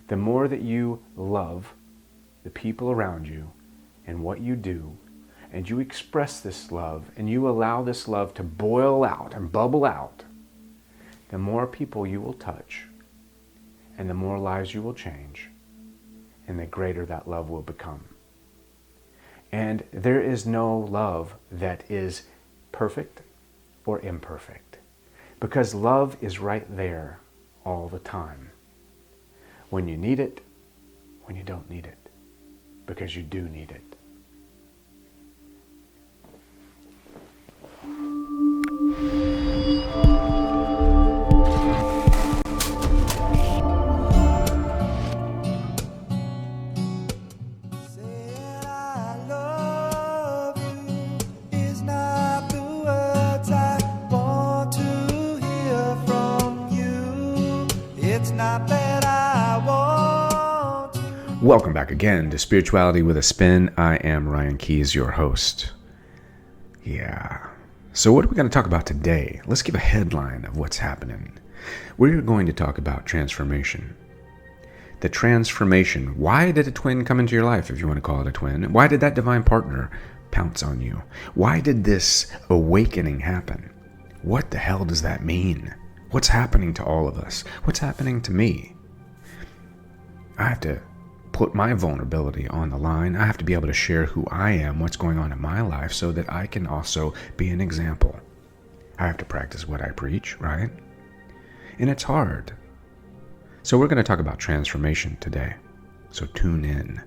The more that you love the people around you and what you do, and you express this love, and you allow this love to boil out and bubble out, the more people you will touch, and the more lives you will change, and the greater that love will become. And there is no love that is perfect or imperfect, because love is right there all the time. When you need it, when you don't need it, because you do need it. Welcome back again to Spirituality with a Spin. I am Ryan Keyes, your host. Yeah. So what are we going to talk about today? Let's give a headline of what's happening. We're going to talk about transformation. The transformation. Why did a twin come into your life, if you want to call it a twin? Why did that divine partner pounce on you? Why did this awakening happen? What the hell does that mean? What's happening to all of us? What's happening to me? I have to put my vulnerability on the line. I have to be able to share who I am, what's going on in my life, so that I can also be an example. I have to practice what I preach, right? And it's hard. So we're going to talk about transformation today. So tune in.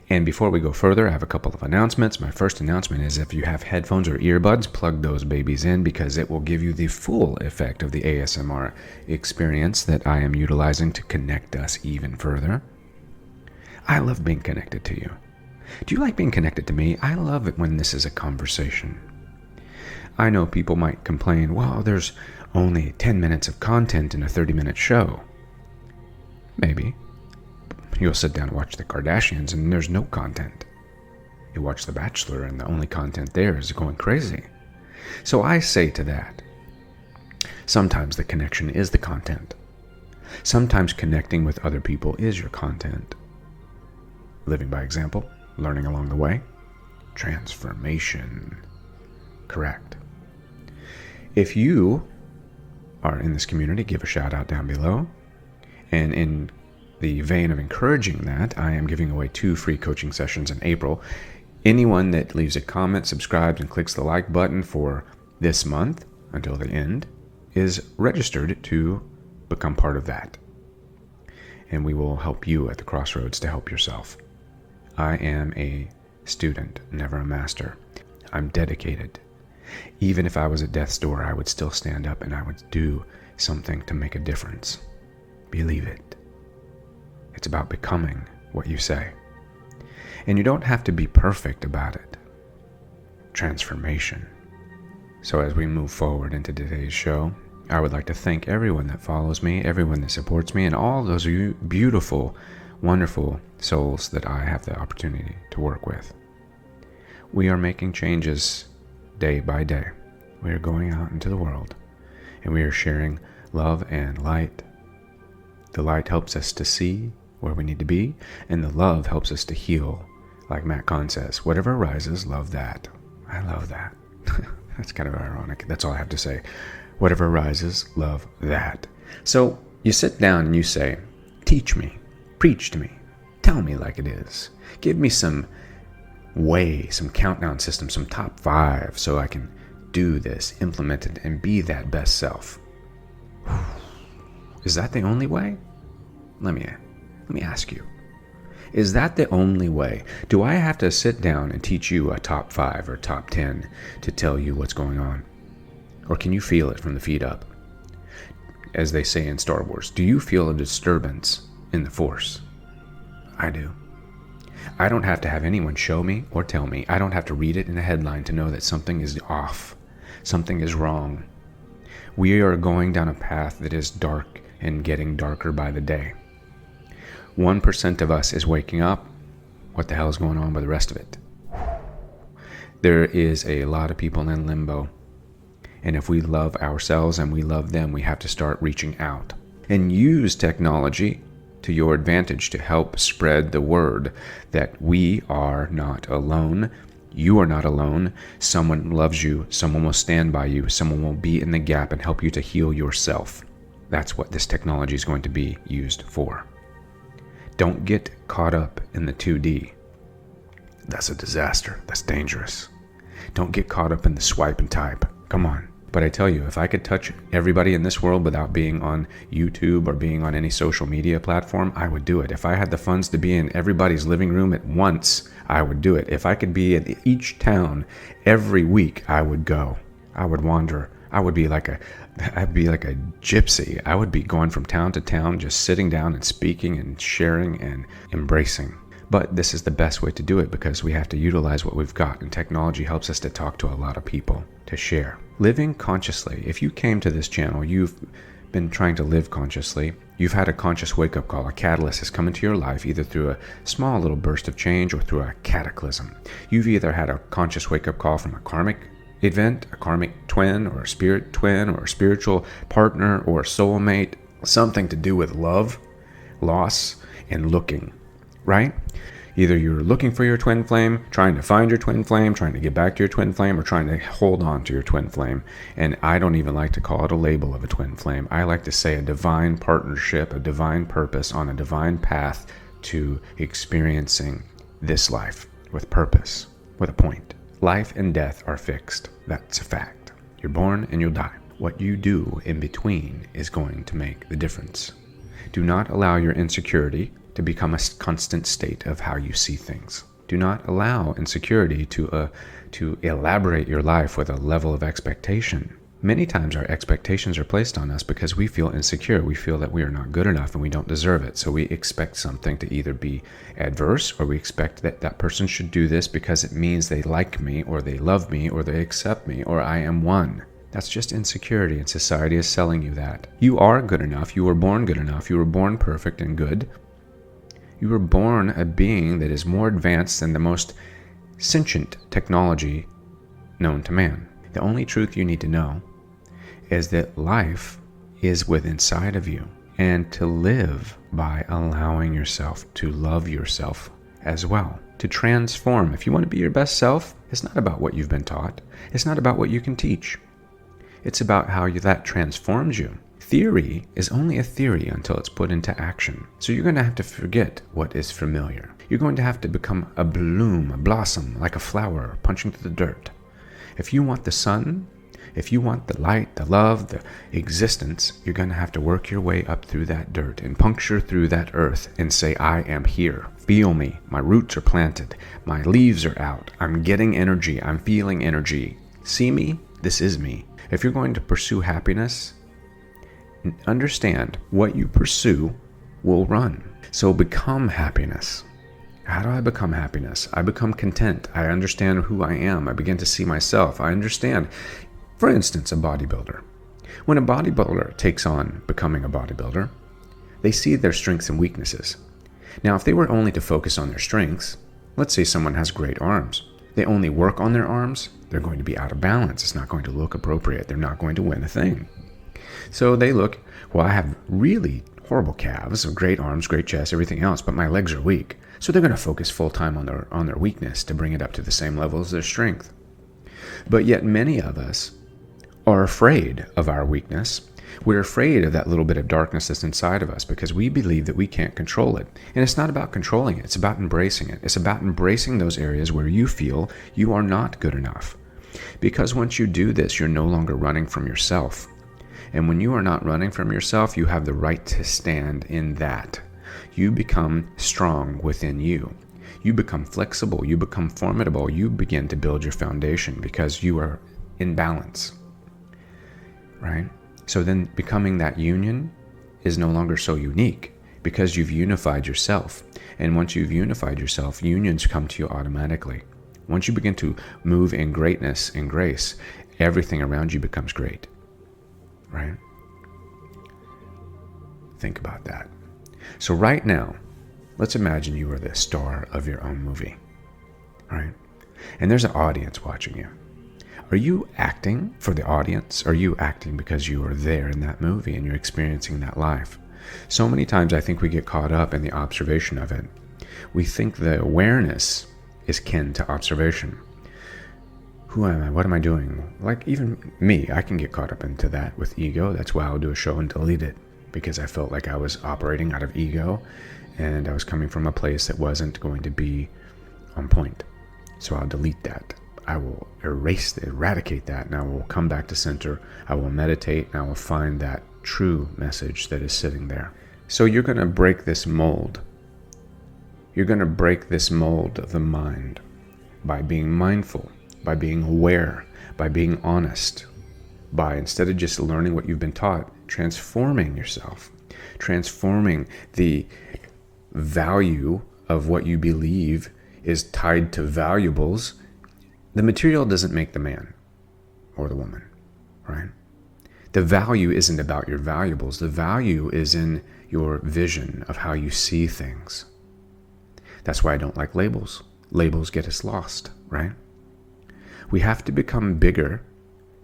And before we go further, I have a couple of announcements. My first announcement is if you have headphones or earbuds, plug those babies in, because it will give you the full effect of the ASMR experience that I am utilizing to connect us even further. I love being connected to you. Do you like being connected to me? I love it when this is a conversation. I know people might complain, well, there's only 10 minutes of content in a 30-minute show. Maybe. You'll sit down and watch the Kardashians and there's no content. You watch The Bachelor and the only content there is going crazy. So I say to that, sometimes the connection is the content. Sometimes connecting with other people is your content. Living by example, learning along the way, transformation. Correct. If you are in this community, give a shout out down below. And in the vein of encouraging that, I am giving away 2 free coaching sessions in April. Anyone that leaves a comment, subscribes, and clicks the like button for this month until the end is registered to become part of that. And we will help you at the crossroads to help yourself. I am a student, never a master. I'm dedicated. Even if I was at death's door, I would still stand up and I would do something to make a difference. Believe it. It's about becoming what you say. And you don't have to be perfect about it. Transformation. So as we move forward into today's show, I would like to thank everyone that follows me, everyone that supports me, and all those of you beautiful, wonderful souls that I have the opportunity to work with. We are making changes day by day. We are going out into the world and we are sharing love and light. The light helps us to see where we need to be, and the love helps us to heal. Like Matt Kahn says, whatever arises, love that. I love that. That's kind of ironic. That's all I have to say. Whatever arises, love that. So you sit down and you say, teach me. Preach to me. Tell me like it is. Give me some way, some countdown system, some top 5 so I can do this, implement it, and be that best self. Is that the only way? Let me ask you. Is that the only way? Do I have to sit down and teach you a top 5 or top 10 to tell you what's going on? Or can you feel it from the feet up? As they say in Star Wars, do you feel a disturbance in the Force? I do. I don't have to have anyone show me or tell me. I don't have to read it in a headline to know that something is off. Something is wrong. We are going down a path that is dark and getting darker by the day. 1% of us is waking up. What the hell is going on with the rest of it? There is a lot of people in limbo. And if we love ourselves and we love them, we have to start reaching out and use technology to your advantage to help spread the word that we are not alone. You are not alone. Someone loves you. Someone will stand by you. Someone will be in the gap and help you to heal yourself. That's what this technology is going to be used for. Don't get caught up in the 2D. That's a disaster. That's dangerous. Don't get caught up in the swipe and type. Come on. But I tell you, if I could touch everybody in this world without being on YouTube or being on any social media platform, I would do it. If I had the funds to be in everybody's living room at once, I would do it. If I could be in each town every week, I would go. I would wander. I'd be like a gypsy. I would be going from town to town, just sitting down and speaking and sharing and embracing. But this is the best way to do it because we have to utilize what we've got, and technology helps us to talk to a lot of people, to share. Living consciously. If you came to this channel, you've been trying to live consciously. You've had a conscious wake-up call. A catalyst has come into your life, either through a small little burst of change or through a cataclysm. You've either had a conscious wake-up call from a karmic event, a karmic twin, or a spirit twin, or a spiritual partner, or a soulmate, something to do with love, loss, and looking, right? Either you're looking for your twin flame, trying to find your twin flame, trying to get back to your twin flame, or trying to hold on to your twin flame. And I don't even like to call it a label of a twin flame. I like to say a divine partnership, a divine purpose on a divine path to experiencing this life with purpose, with a point. Life and death are fixed. That's a fact. You're born and you'll die. What you do in between is going to make the difference. Do not allow your insecurity to become a constant state of how you see things. Do not allow insecurity to elaborate your life with a level of expectation. Many times our expectations are placed on us because we feel insecure. We feel that we are not good enough and we don't deserve it. So we expect something to either be adverse, or we expect that that person should do this because it means they like me, or they love me, or they accept me, or I am one. That's just insecurity, and society is selling you that. You are good enough. You were born good enough. You were born perfect and good. You were born a being that is more advanced than the most sentient technology known to man. The only truth you need to know is that life is within inside of you, and to live by allowing yourself to love yourself as well, to transform. If you want to be your best self, it's not about what you've been taught. It's not about what you can teach. It's about how that transforms you. Theory is only a theory until it's put into action. So you're going to have to forget what is familiar. You're going to have to become a bloom, a blossom, like a flower punching through the dirt. If you want the sun, if you want the light, the love, the existence, you're going to have to work your way up through that dirt and puncture through that earth and say, I am here. Feel me. My roots are planted. My leaves are out. I'm getting energy. I'm feeling energy. See me? This is me. If you're going to pursue happiness, understand what you pursue will run. So become happiness. How do I become happiness? I become content. I understand who I am. I begin to see myself. I understand. For instance, a bodybuilder. When a bodybuilder takes on becoming a bodybuilder, they see their strengths and weaknesses. Now, if they were only to focus on their strengths, let's say someone has great arms. They only work on their arms, they're going to be out of balance. It's not going to look appropriate. They're not going to win a thing. So they look, well, I have really horrible calves, great arms, great chest, everything else, but my legs are weak. So they're going to focus full time on their weakness to bring it up to the same level as their strength. But yet many of us are afraid of our weakness. We're afraid of that little bit of darkness that's inside of us because we believe that we can't control it. And it's not about controlling it. It's about embracing it. It's about embracing those areas where you feel you are not good enough. Because once you do this, you're no longer running from yourself. And when you are not running from yourself, you have the right to stand in that. You become strong within you. You become flexible. You become formidable. You begin to build your foundation because you are in balance. Right? So then becoming that union is no longer so unique because you've unified yourself. And once you've unified yourself, unions come to you automatically. Once you begin to move in greatness and grace, everything around you becomes great. Right? Think about that. So right now, let's imagine you are the star of your own movie. Right? And there's an audience watching you. Are you acting for the audience? Are you acting because you are there in that movie and you're experiencing that life? So many times I think we get caught up in the observation of it. We think the awareness is kin to observation. Who am I? What am I doing? Like even me, I can get caught up into that with ego. That's why I'll do a show and delete it, because I felt like I was operating out of ego and I was coming from a place that wasn't going to be on point. So I'll delete that. I will eradicate that, and I will come back to center. I will meditate, and I will find that true message that is sitting there. So you're going to break this mold. You're going to break this mold of the mind by being mindful, by being aware, by being honest, by, instead of just learning what you've been taught, transforming yourself, transforming the value of what you believe is tied to valuables. The material doesn't make the man or the woman, right? The value isn't about your valuables. The value is in your vision of how you see things. That's why I don't like labels. Labels get us lost, right? We have to become bigger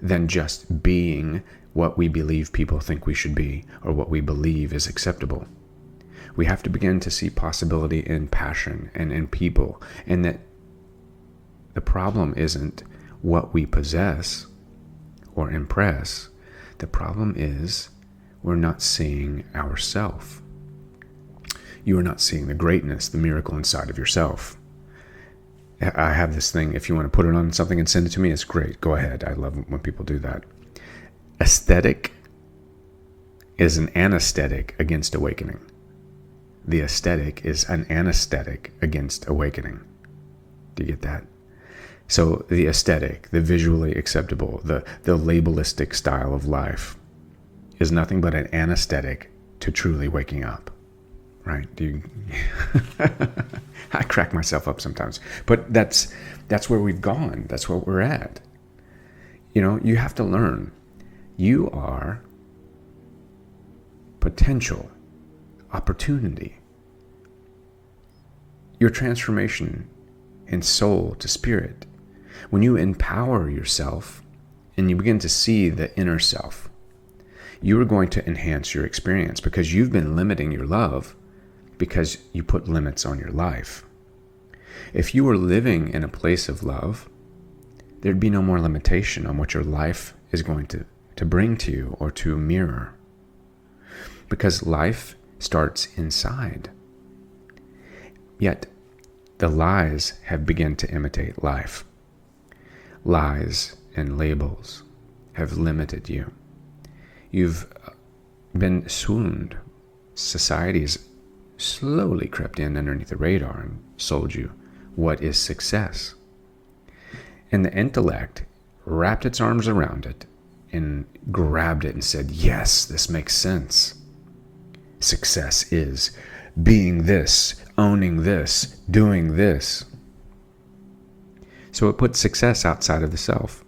than just being what we believe people think we should be or what we believe is acceptable. We have to begin to see possibility in passion and in people, and that the problem isn't what we possess or impress. The problem is we're not seeing ourself. You are not seeing the greatness, the miracle inside of yourself. I have this thing, if you want to put it on something and send it to me, it's great. Go ahead. I love when people do that. Aesthetic is an anesthetic against awakening. The aesthetic is an anesthetic against awakening. Do you get that? So the aesthetic, the visually acceptable, the labelistic style of life is nothing but an anesthetic to truly waking up, right? I crack myself up sometimes, but that's where we've gone. That's where we're at. You know, you have to learn. You are potential, opportunity. Your transformation in soul to spirit. When you empower yourself and you begin to see the inner self, you are going to enhance your experience, because you've been limiting your love because you put limits on your life. If you were living in a place of love, there'd be no more limitation on what your life is going to bring to you or to mirror. Because life starts inside. Yet, the lies have begun to imitate life. Lies and labels have limited you. You've been swooned. Society's slowly crept in underneath the radar and sold you what is success. And the intellect wrapped its arms around it and grabbed it and said, yes, this makes sense. Success is being this, owning this, doing this. So it puts success outside of the self.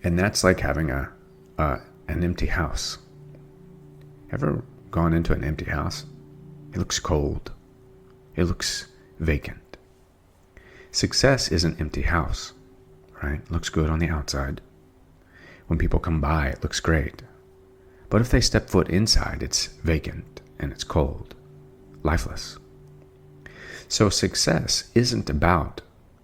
And that's like having an empty house. Ever gone into an empty house? It looks cold. It looks vacant. Success is an empty house, right? It looks good on the outside. When people come by, it looks great. But if they step foot inside, it's vacant and it's cold, lifeless. So success isn't about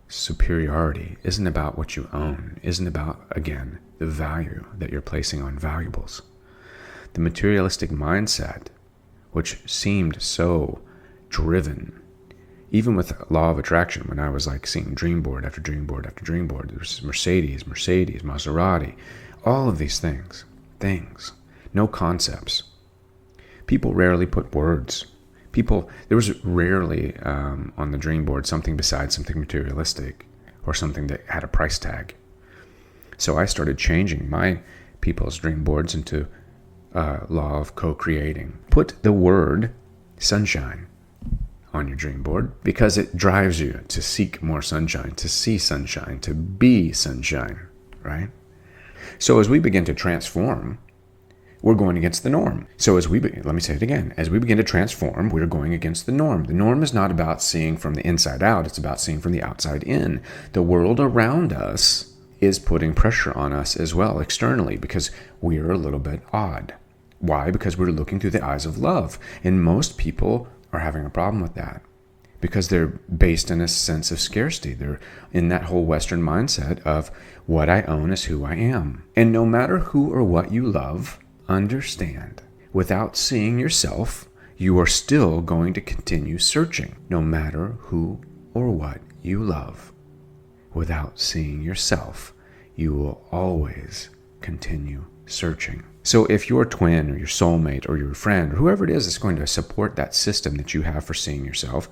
superiority, isn't about what you own, isn't about, again, the value that you're placing on valuables. The materialistic mindset, which seemed so driven, even with law of attraction, when I was like seeing dream board after dream board after dream board, there's Mercedes, Maserati, all of these things, no concepts. People rarely put words. There was rarely on the dream board something besides something materialistic or something that had a price tag. So I started changing my people's dream boards into law of co-creating. Put the word sunshine on your dream board, because it drives you to seek more sunshine, to see sunshine, to be sunshine, right? So as we begin to transform, we're going against the norm. So let me say it again. As we begin to transform, we're going against the norm. The norm is not about seeing from the inside out. It's about seeing from the outside in. The world around us is putting pressure on us as well externally, because we are a little bit odd. Why? Because we're looking through the eyes of love. And most people are having a problem with that because they're based in a sense of scarcity. They're in that whole Western mindset of what I own is who I am. And no matter who or what you love, understand, without seeing yourself, you are still going to continue searching. No matter who or what you love, without seeing yourself, you will always continue searching. So if your twin or your soulmate or your friend or whoever it is that's going to support that system that you have for seeing yourself,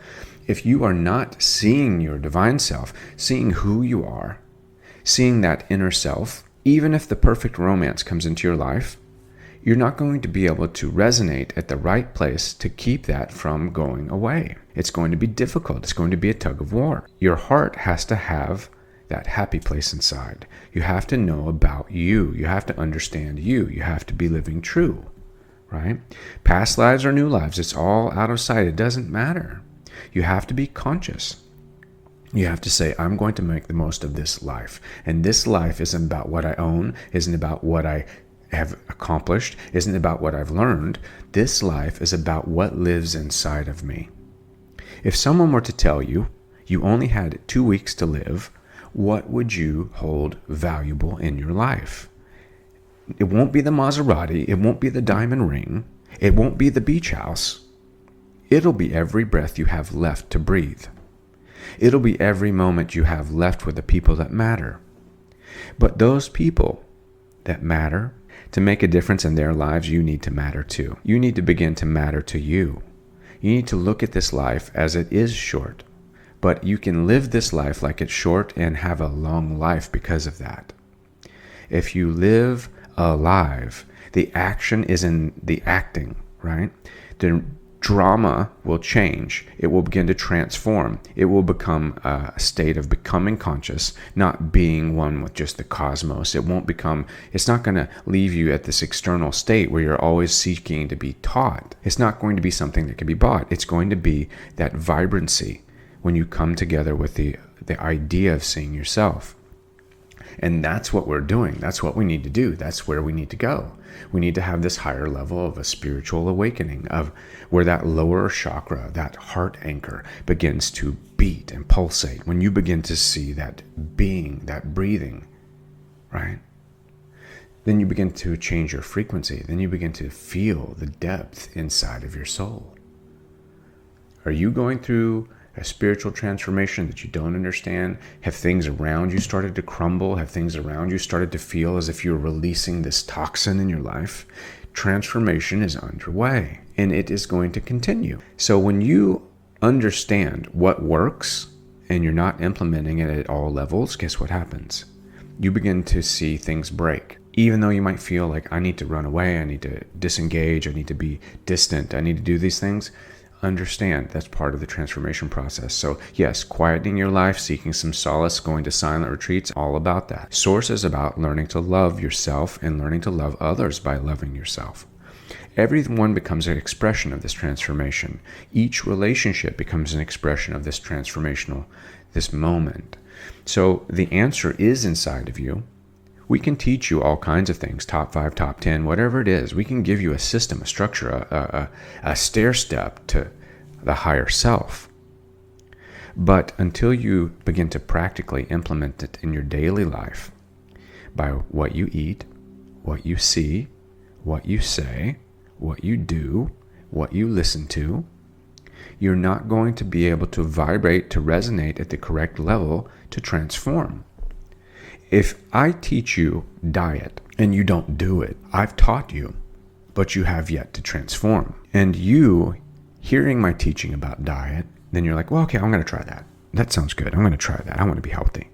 if you are not seeing your divine self, seeing who you are, seeing that inner self, even if the perfect romance comes into your life, you're not going to be able to resonate at the right place to keep that from going away. It's going to be difficult. It's going to be a tug of war. Your heart has to have that happy place inside. You have to know about you. You have to understand you. You have to be living true, right? Past lives or new lives, it's all out of sight. It doesn't matter. You have to be conscious. You have to say, I'm going to make the most of this life. And this life isn't about what I own, isn't about what I have accomplished, isn't about what I've learned. This life is about what lives inside of me. If someone were to tell you, you only had 2 weeks to live, what would you hold valuable in your life? It won't be the Maserati. It won't be the diamond ring. It won't be the beach house. It'll be every breath you have left to breathe. It'll be every moment you have left with the people that matter. But those people that matter, to make a difference in their lives, you need to matter too. You need to begin to matter to you. You need to look at this life as it is short. But you can live this life like it's short and have a long life because of that. If you live alive, the action is in the acting, right? The drama will change. It will begin to transform. It will become a state of becoming conscious, not being one with just the cosmos. It's not going to leave you at this external state where you're always seeking to be taught. It's not going to be something that can be bought. It's going to be that vibrancy when you come together with the idea of seeing yourself. And that's what we're doing. That's what we need to do. That's where we need to go. We need to have this higher level of a spiritual awakening of where that lower chakra, that heart anchor begins to beat and pulsate. When you begin to see that being, that breathing, right? Then you begin to change your frequency. Then you begin to feel the depth inside of your soul. Are you going through a spiritual transformation that you don't understand? Have things around you started to crumble? Have things around you started to feel as if you're releasing this toxin in your life? Transformation is underway, and it is going to continue. So when you understand what works and you're not implementing it at all levels, guess what happens? You begin to see things break. Even though you might feel like, I need to run away, I need to disengage, I need to be distant, I need to do these things, understand that's part of the transformation process. So yes, quieting your life, seeking some solace, going to silent retreats, all about that. Source is about learning to love yourself and learning to love others by loving yourself. Everyone becomes an expression of this transformation. Each relationship becomes an expression of this this moment. So the answer is inside of you. We can teach you all kinds of things, top 5, top 10, whatever it is. We can give you a system, a structure, a stair step to the higher self. But until you begin to practically implement it in your daily life, by what you eat, what you see, what you say, what you do, what you listen to, you're not going to be able to vibrate, to resonate at the correct level to transform. If I teach you diet and you don't do it, I've taught you, but you have yet to transform. And you hearing my teaching about diet, then you're like, well, okay, I'm going to try that. That sounds good. I'm going to try that. I want to be healthy.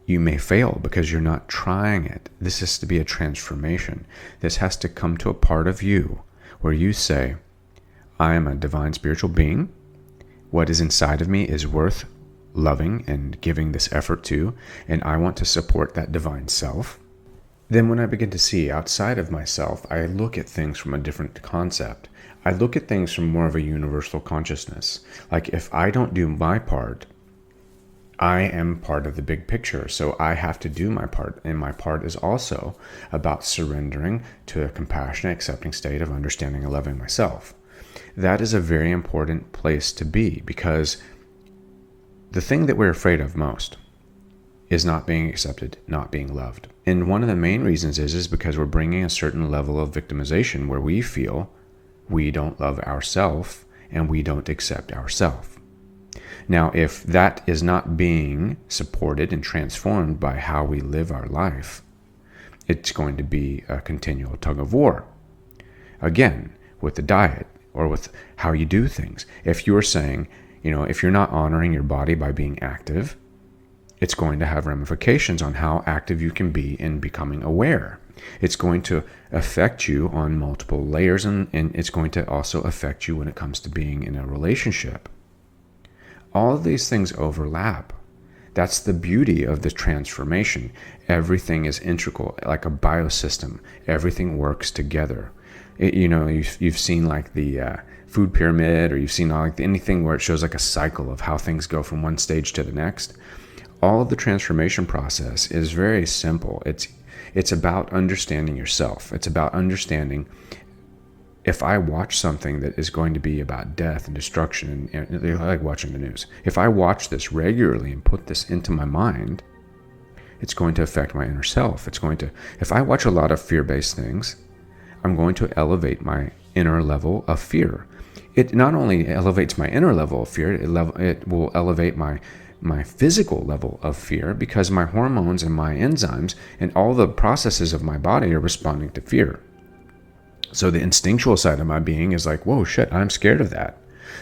You may fail because you're not trying it. This has to be a transformation. This has to come to a part of you where you say, I am a divine spiritual being. What is inside of me is worth loving and giving this effort to, and I want to support that divine self. Then when I begin to see outside of myself, I look at things from a different concept. I look at things from more of a universal consciousness. Like if I don't do my part, I am part of the big picture, so I have to do my part. And my part is also about surrendering to a compassionate, accepting state of understanding and loving myself. That is a very important place to be, because the thing that we're afraid of most is not being accepted, not being loved. And one of the main reasons is because we're bringing a certain level of victimization where we feel we don't love ourselves and we don't accept ourselves. Now, if that is not being supported and transformed by how we live our life, it's going to be a continual tug of war. Again, with the diet or with how you do things. If you're saying, if you're not honoring your body by being active, it's going to have ramifications on how active you can be in becoming aware. It's going to affect you on multiple layers, and it's going to also affect you when it comes to being in a relationship. All of these things overlap. That's the beauty of the transformation. Everything is integral, like a biosystem. Everything works together. You've seen like the food pyramid, or you've seen like anything where it shows like a cycle of how things go from one stage to the next. All of the transformation process is very simple. It's about understanding yourself. It's about understanding, if I watch something that is going to be about death and destruction, and I like watching the news, if I watch this regularly and put this into my mind, it's going to affect my inner self. If I watch a lot of fear-based things, I'm going to elevate my inner level of fear. It not only elevates my inner level of fear, it will elevate my physical level of fear, because my hormones and my enzymes and all the processes of my body are responding to fear. So the instinctual side of my being is like, whoa, shit, I'm scared of that.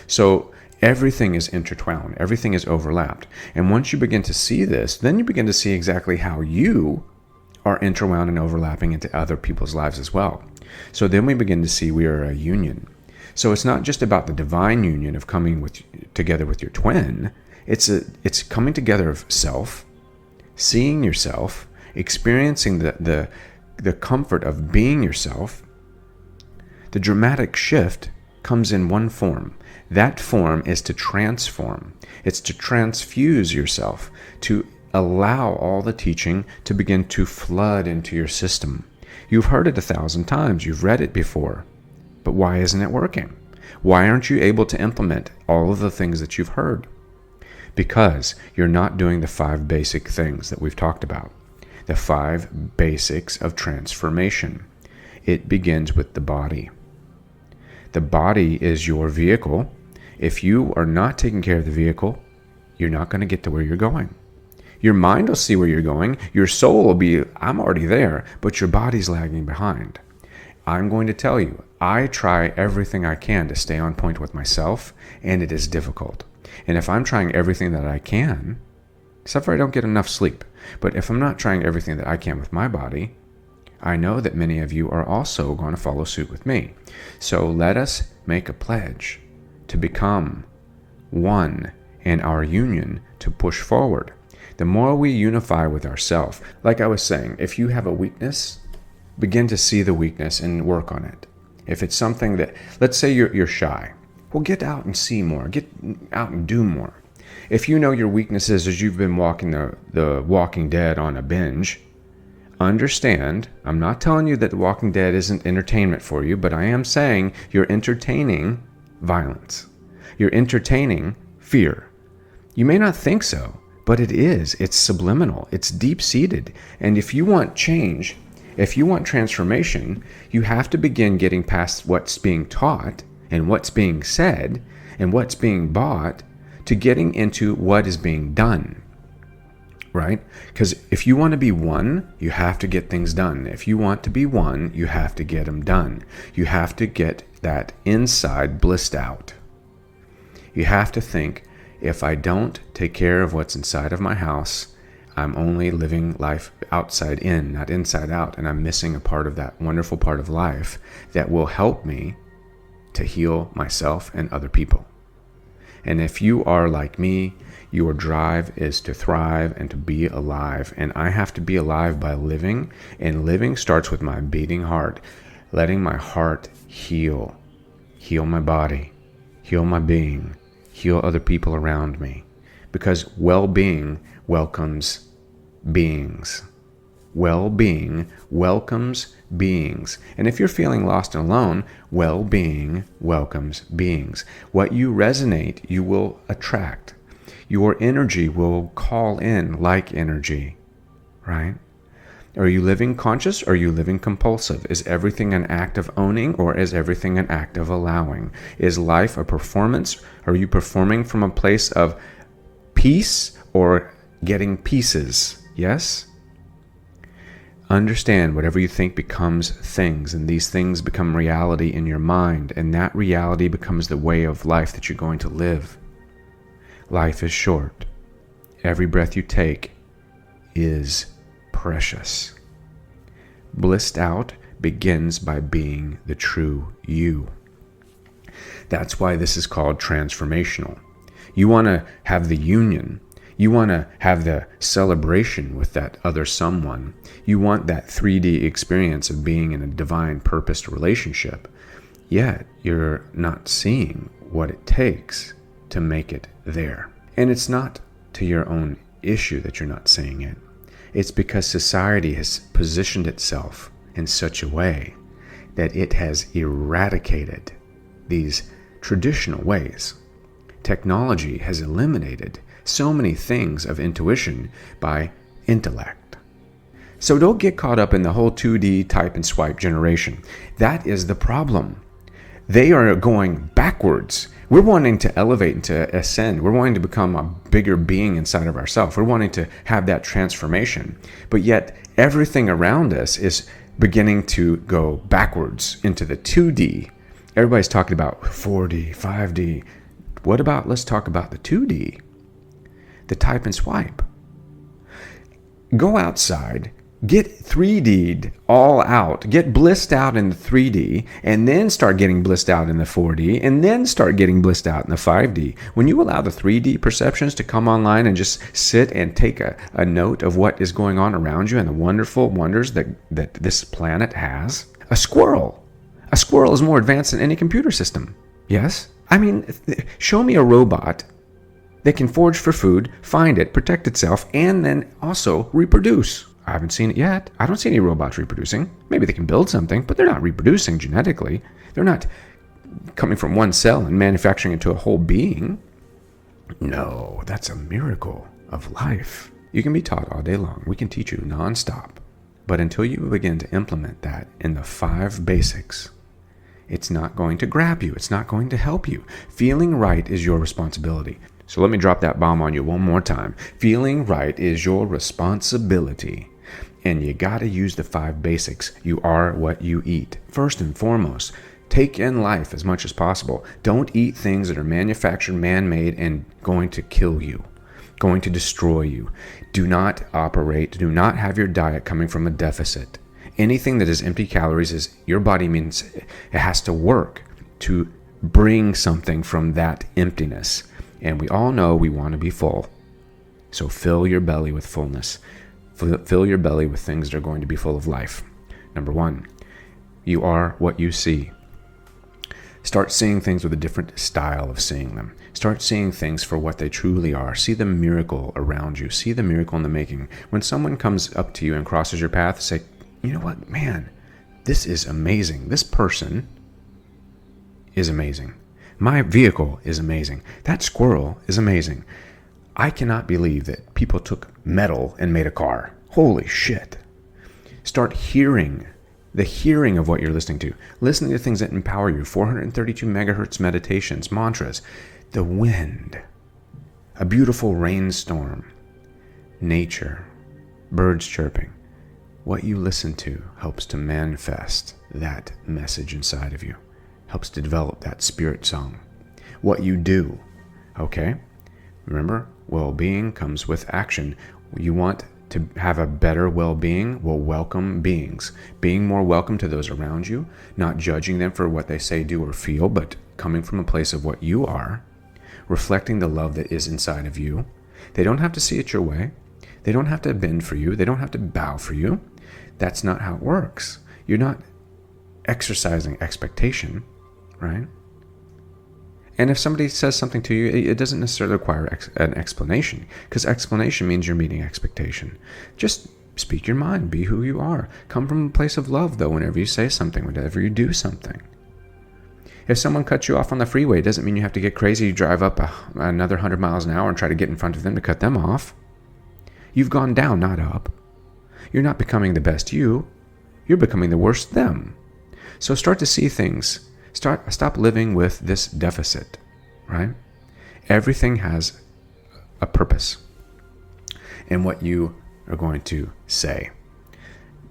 So everything is intertwined. Everything is overlapped. And once you begin to see this, then you begin to see exactly how you are interwound and overlapping into other people's lives as well. So then we begin to see we are a union. So it's not just about the divine union of coming together with your twin. It's coming together of self, seeing yourself, experiencing the comfort of being yourself. The dramatic shift comes in one form. That form is to transform. It's to transfuse yourself, to allow all the teaching to begin to flood into your system. You've heard it 1,000 times. You've read it before. But why isn't it working? Why aren't you able to implement all of the things that you've heard? Because you're not doing the 5 basic things that we've talked about. The 5 basics of transformation. It begins with the body. The body is your vehicle. If you are not taking care of the vehicle, you're not going to get to where you're going. Your mind will see where you're going. Your soul will be, I'm already there, but your body's lagging behind. I'm going to tell you, I try everything I can to stay on point with myself, and it is difficult. And if I'm trying everything that I can, except for I don't get enough sleep, but if I'm not trying everything that I can with my body, I know that many of you are also going to follow suit with me. So let us make a pledge to become one in our union to push forward. The more we unify with ourselves, like I was saying, if you have a weakness, begin to see the weakness and work on it. If it's something that, let's say you're shy, well, get out and see more. Get out and do more. If you know your weaknesses as you've been walking the Walking Dead on a binge, understand, I'm not telling you that The Walking Dead isn't entertainment for you, but I am saying you're entertaining violence. You're entertaining fear. You may not think so, but it is. It's subliminal. It's deep-seated. And if you want change, if you want transformation, you have to begin getting past what's being taught and what's being said and what's being bought to getting into what is being done. Right? Because if you want to be one, you have to get things done. If you want to be one, you have to get them done. You have to get that inside blissed out. You have to think, if I don't take care of what's inside of my house, I'm only living life outside in, not inside out, and I'm missing a part of that wonderful part of life that will help me to heal myself and other people. And if you are like me, your drive is to thrive and to be alive. And I have to be alive by living. And living starts with my beating heart, letting my heart heal. Heal my body, heal my being, heal other people around me. because well-being welcomes beings. Well-being welcomes beings. And if you're feeling lost and alone, well-being welcomes beings. What you resonate, you will attract. Your energy will call in like energy, right? Are you living conscious or are you living compulsive? Is everything an act of owning or is everything an act of allowing? Is life a performance? Are you performing from a place of peace or getting pieces? Yes? Understand whatever you think becomes things, and these things become reality in your mind, and that reality becomes the way of life that you're going to live. Life is short. Every breath you take is precious. Blissed out begins by being the true you. That's why this is called transformational. You want to have the union. You want to have the celebration with that other someone. You want that 3D experience of being in a divine purposed relationship. Yet you're not seeing what it takes to make it there. And it's not to your own issue that you're not seeing it. It's because society has positioned itself in such a way that it has eradicated these traditional ways. Technology has eliminated so many things of intuition by intellect. So don't get caught up in the whole 2D type and swipe generation. That is the problem. They are going backwards. We're wanting to elevate and to ascend. We're wanting to become a bigger being inside of ourselves. We're wanting to have that transformation. But yet everything around us is beginning to go backwards into the 2D. Everybody's talking about 4D, 5D. What about, let's talk about the 2D, the type and swipe. Go outside, get 3D'd all out, get blissed out in the 3D, and then start getting blissed out in the 4D, and then start getting blissed out in the 5D. When you allow the 3D perceptions to come online and just sit and take a note of what is going on around you and the wonderful wonders that this planet has. A squirrel is more advanced than any computer system. Yes? I mean, show me a robot that can forage for food, find it, protect itself, and then also reproduce. I haven't seen it yet. I don't see any robots reproducing. Maybe they can build something, but they're not reproducing genetically. They're not coming from one cell and manufacturing into a whole being. No, that's a miracle of life. You can be taught all day long. We can teach you nonstop. But until you begin to implement that in the 5 basics, it's not going to grab you. It's not going to help you. Feeling right is your responsibility. So let me drop that bomb on you one more time. Feeling right is your responsibility. And you got to use the 5 basics. You are what you eat. First and foremost, take in life as much as possible. Don't eat things that are manufactured, man-made, and going to kill you, going to destroy you. Do not do not have your diet coming from a deficit. Anything that is empty calories is your body means it has to work to bring something from that emptiness. And we all know we want to be full. So fill your belly with fullness. Fill your belly with things that are going to be full of life. Number 1, you are what you see. Start seeing things with a different style of seeing them. Start seeing things for what they truly are. See the miracle around you. See the miracle in the making. When someone comes up to you and crosses your path, say, you know what, man, this is amazing. This person is amazing. My vehicle is amazing. That squirrel is amazing. I cannot believe that people took metal and made a car. Holy shit. Start hearing the hearing of what you're listening to. Listening to things that empower you. 432 megahertz meditations, mantras, the wind, a beautiful rainstorm, nature, birds chirping. What you listen to helps to manifest that message inside of you, helps to develop that spirit song. What you do, okay? Remember, well-being comes with action. You want to have a better well-being? Well, welcome beings. Being more welcome to those around you, not judging them for what they say, do, or feel, but coming from a place of what you are, reflecting the love that is inside of you. They don't have to see it your way. They don't have to bend for you. They don't have to bow for you. That's not how it works. You're not exercising expectation, right? And if somebody says something to you, it doesn't necessarily require an explanation, because explanation means you're meeting expectation. Just speak your mind, be who you are. Come from a place of love, though, whenever you say something, whenever you do something. If someone cuts you off on the freeway, it doesn't mean you have to get crazy, drive up another 100 miles an hour and try to get in front of them to cut them off. You've gone down, not up. You're not becoming the best you. You're becoming the worst them. So start to see things. Stop living with this deficit, right? Everything has a purpose in what you are going to say.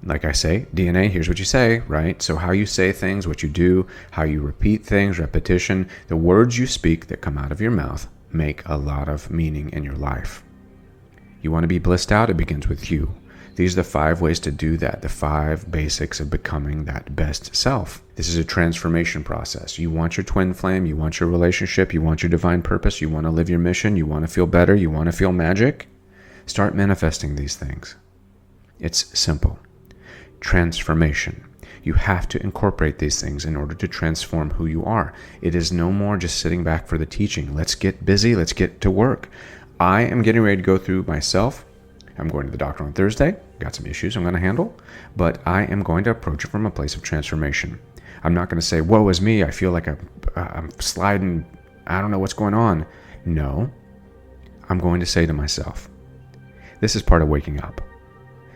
Like I say, DNA, here's what you say, right? So how you say things, what you do, how you repeat things, repetition, the words you speak that come out of your mouth make a lot of meaning in your life. You want to be blissed out? It begins with you. These are the 5 ways to do that, the 5 basics of becoming that best self. This is a transformation process. You want your twin flame, you want your relationship, you want your divine purpose, you want to live your mission, you want to feel better, you want to feel magic. Start manifesting these things. It's simple. Transformation. You have to incorporate these things in order to transform who you are. It is no more just sitting back for the teaching. Let's get busy. Let's get to work. I am getting ready to go through myself. I'm going to the doctor on Thursday. Got some issues I'm going to handle, but I am going to approach it from a place of transformation. I'm not going to say, woe is me. I feel like I'm sliding. I don't know what's going on. No, I'm going to say to myself, this is part of waking up.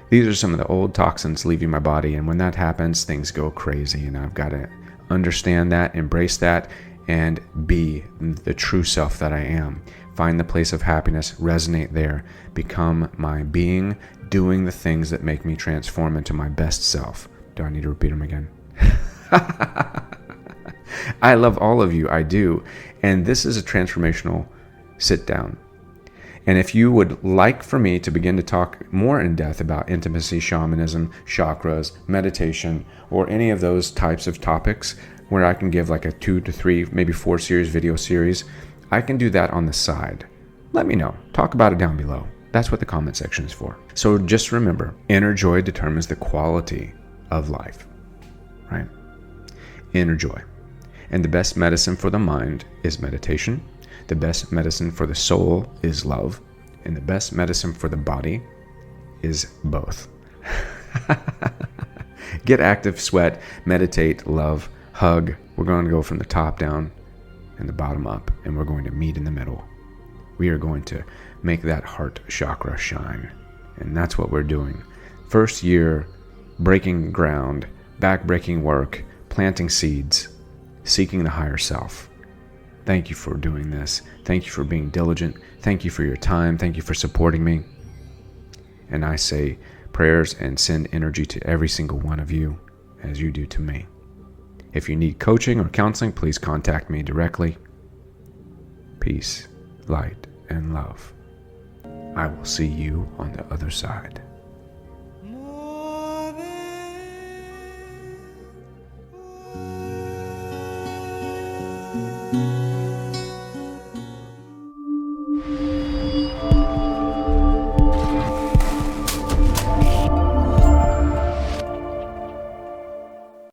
These are some of the old toxins leaving my body, and when that happens, things go crazy, and I've got to understand that, embrace that, and be the true self that I am. Find the place of happiness, resonate there, become my being, doing the things that make me transform into my best self. Do I need to repeat them again? I love all of you, I do, and this is a transformational sit down. And if you would like for me to begin to talk more in depth about intimacy, shamanism, chakras, meditation, or any of those types of topics where I can give like a 2 to 3, maybe 4 video series, I can do that on the side. Let me know. Talk about it down below. That's what the comment section is for. So just remember, inner joy determines the quality of life, right? Inner joy. And the best medicine for the mind is meditation. The best medicine for the soul is love, and the best medicine for the body is both. Get active, sweat, meditate, love, hug. We're going to go from the top down and the bottom up, and we're going to meet in the middle. We are going to make that heart chakra shine, and that's what we're doing. First year, breaking ground, back-breaking work, planting seeds, seeking the higher self. Thank you for doing this. Thank you for being diligent. Thank you for your time. Thank you for supporting me. And I say prayers and send energy to every single one of you as you do to me. If you need coaching or counseling, please contact me directly. Peace, light, and love. I will see you on the other side. Thank you.